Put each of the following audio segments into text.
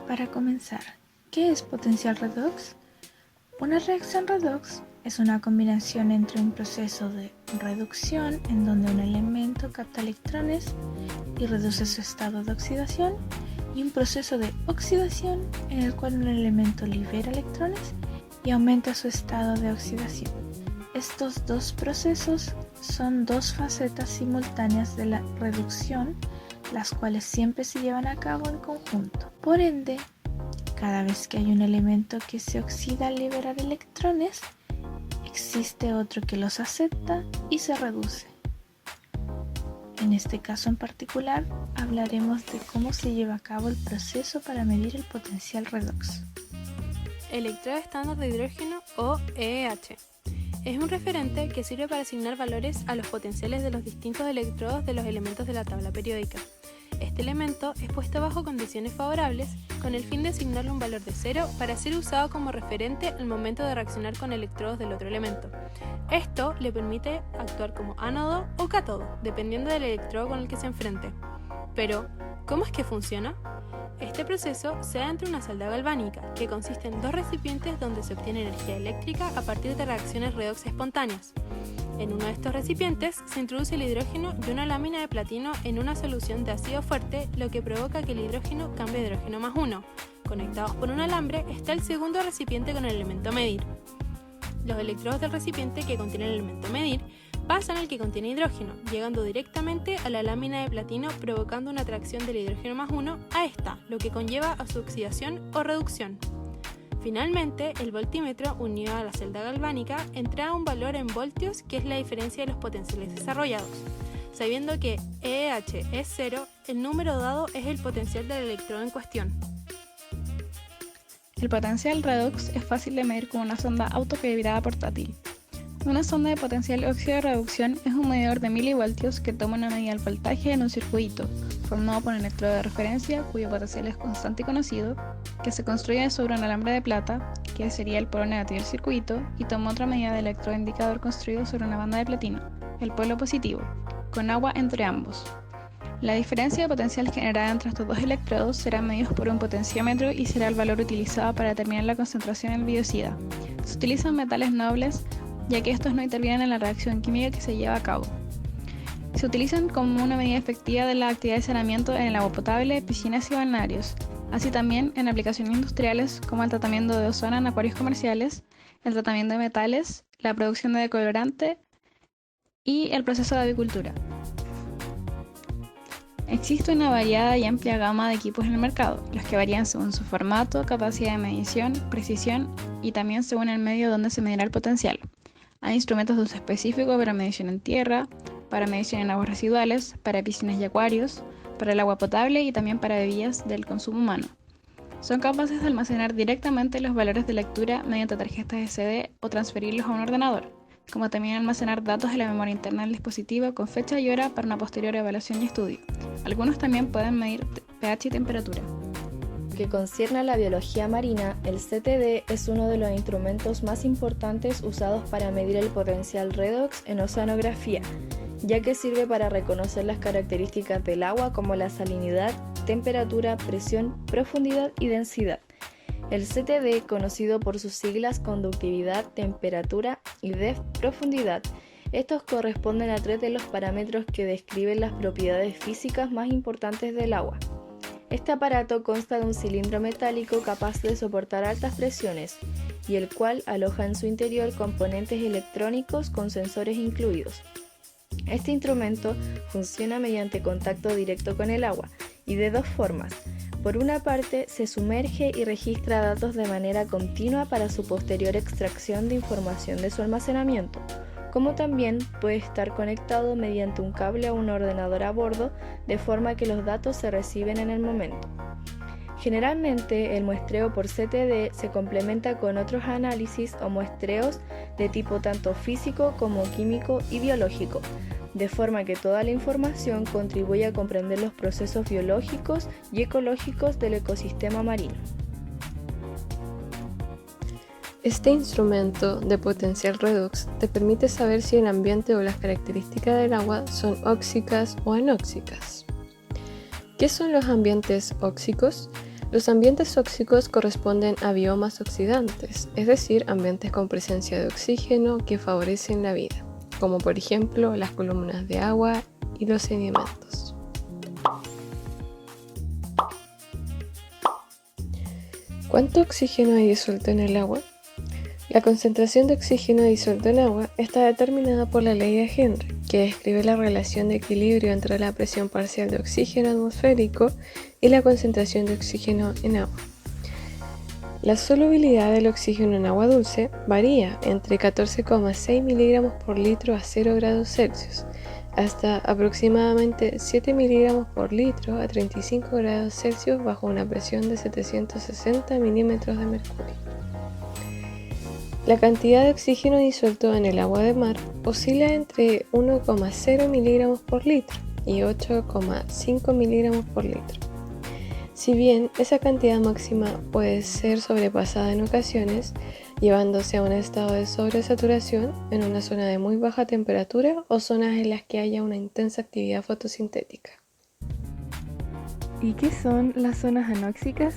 Para comenzar, ¿qué es potencial redox? Una reacción redox es una combinación entre un proceso de reducción en donde un elemento capta electrones y reduce su estado de oxidación y un proceso de oxidación en el cual un elemento libera electrones y aumenta su estado de oxidación. Estos dos procesos son dos facetas simultáneas de la reducción, las cuales siempre se llevan a cabo en conjunto. Por ende, cada vez que hay un elemento que se oxida al liberar electrones, existe otro que los acepta y se reduce. En este caso en particular, hablaremos de cómo se lleva a cabo el proceso para medir el potencial redox. Electrodo estándar de hidrógeno o EH. Es un referente que sirve para asignar valores a los potenciales de los distintos electrodos de los elementos de la tabla periódica. Este elemento es puesto bajo condiciones favorables con el fin de asignarle un valor de 0 para ser usado como referente al momento de reaccionar con electrodos del otro elemento. Esto le permite actuar como ánodo o cátodo, dependiendo del electrodo con el que se enfrente. Pero, ¿cómo es que funciona? Este proceso se da entre una celda galvánica, que consiste en dos recipientes donde se obtiene energía eléctrica a partir de reacciones redox espontáneas. En uno de estos recipientes se introduce el hidrógeno y una lámina de platino en una solución de ácido fuerte, lo que provoca que el hidrógeno cambie de hidrógeno más 1. Conectados por un alambre está el segundo recipiente con el elemento a medir. Los electrodos del recipiente que contiene el elemento a medir pasan al que contiene hidrógeno, llegando directamente a la lámina de platino, provocando una atracción del hidrógeno más 1 a esta, lo que conlleva a su oxidación o reducción. Finalmente, el voltímetro, unido a la celda galvánica, entrega un valor en voltios, que es la diferencia de los potenciales desarrollados. Sabiendo que EH es 0, el número dado es el potencial del electrodo en cuestión. El potencial redox es fácil de medir con una sonda autocalibrada portátil. Una sonda de potencial óxido-reducción es un medidor de milivoltios que toma una medida del voltaje en un circuito, formado por un electrodo de referencia cuyo potencial es constante y conocido, que se construye sobre un alambre de plata, que sería el polo negativo del circuito, y toma otra medida del electrodo indicador construido sobre una banda de platino, el polo positivo, con agua entre ambos. La diferencia de potencial generada entre estos dos electrodos será medida por un potenciómetro y será el valor utilizado para determinar la concentración del biocida. Se utilizan metales nobles, ya que estos no intervienen en la reacción química que se lleva a cabo. Se utilizan como una medida efectiva de la actividad de saneamiento en el agua potable, piscinas y balnearios, así también en aplicaciones industriales como el tratamiento de ozono en acuarios comerciales, el tratamiento de metales, la producción de decolorante y el proceso de avicultura. Existe una variada y amplia gama de equipos en el mercado, los que varían según su formato, capacidad de medición, precisión y también según el medio donde se medirá el potencial. Hay instrumentos de uso específico para medición en tierra, para medición en aguas residuales, para piscinas y acuarios, para el agua potable y también para bebidas del consumo humano. Son capaces de almacenar directamente los valores de lectura mediante tarjetas SD o transferirlos a un ordenador, como también almacenar datos en la memoria interna del dispositivo con fecha y hora para una posterior evaluación y estudio. Algunos también pueden medir pH y temperatura. Que concierne a la biología marina, el CTD es uno de los instrumentos más importantes usados para medir el potencial redox en oceanografía, ya que sirve para reconocer las características del agua como la salinidad, temperatura, presión, profundidad y densidad. El CTD, conocido por sus siglas conductividad, temperatura y profundidad, estos corresponden a 3 de los parámetros que describen las propiedades físicas más importantes del agua. Este aparato consta de un cilindro metálico capaz de soportar altas presiones y el cual aloja en su interior componentes electrónicos con sensores incluidos. Este instrumento funciona mediante contacto directo con el agua y de dos formas. Por una parte, se sumerge y registra datos de manera continua para su posterior extracción de información de su almacenamiento, como también puede estar conectado mediante un cable a un ordenador a bordo, de forma que los datos se reciben en el momento. Generalmente, el muestreo por CTD se complementa con otros análisis o muestreos de tipo tanto físico como químico y biológico, de forma que toda la información contribuye a comprender los procesos biológicos y ecológicos del ecosistema marino. Este instrumento de potencial redox te permite saber si el ambiente o las características del agua son óxicas o anóxicas. ¿Qué son los ambientes óxicos? Los ambientes tóxicos corresponden a biomas oxidantes, es decir, ambientes con presencia de oxígeno que favorecen la vida, como por ejemplo las columnas de agua y los sedimentos. ¿Cuánto oxígeno hay disuelto en el agua? La concentración de oxígeno disuelto en agua está determinada por la ley de Henry, que describe la relación de equilibrio entre la presión parcial de oxígeno atmosférico y la concentración de oxígeno en agua. La solubilidad del oxígeno en agua dulce varía entre 14,6 miligramos por litro a 0 grados Celsius, hasta aproximadamente 7 miligramos por litro a 35 grados Celsius bajo una presión de 760 milímetros de mercurio. La cantidad de oxígeno disuelto en el agua de mar oscila entre 1,0 miligramos por litro y 8,5 miligramos por litro. Si bien esa cantidad máxima puede ser sobrepasada en ocasiones, llevándose a un estado de sobresaturación en una zona de muy baja temperatura o zonas en las que haya una intensa actividad fotosintética. ¿Y qué son las zonas anóxicas?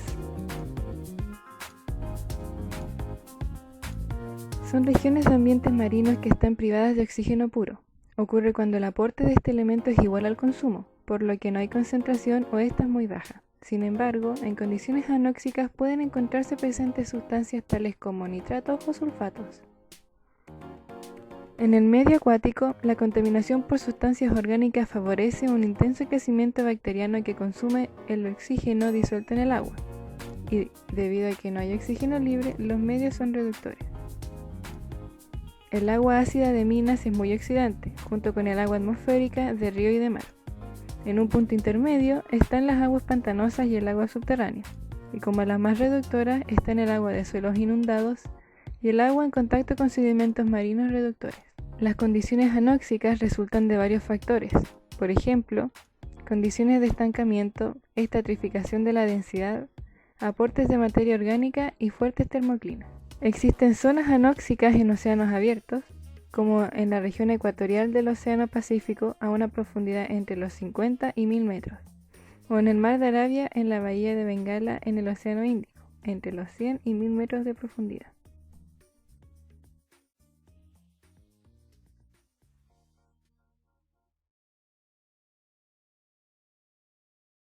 Son regiones de ambientes marinos que están privadas de oxígeno puro. Ocurre cuando el aporte de este elemento es igual al consumo, por lo que no hay concentración o esta es muy baja. Sin embargo, en condiciones anóxicas pueden encontrarse presentes sustancias tales como nitratos o sulfatos. En el medio acuático, la contaminación por sustancias orgánicas favorece un intenso crecimiento bacteriano que consume el oxígeno disuelto en el agua. Y debido a que no hay oxígeno libre, los medios son reductores. El agua ácida de minas es muy oxidante, junto con el agua atmosférica de río y de mar. En un punto intermedio están las aguas pantanosas y el agua subterránea, y como las más reductoras están el agua de suelos inundados y el agua en contacto con sedimentos marinos reductores. Las condiciones anóxicas resultan de varios factores, por ejemplo, condiciones de estancamiento, estratificación de la densidad, aportes de materia orgánica y fuertes termoclimas. Existen zonas anóxicas en océanos abiertos, como en la región ecuatorial del Océano Pacífico a una profundidad entre los 50 y 1000 metros, o en el Mar de Arabia en la bahía de Bengala en el Océano Índico, entre los 100 y 1000 metros de profundidad.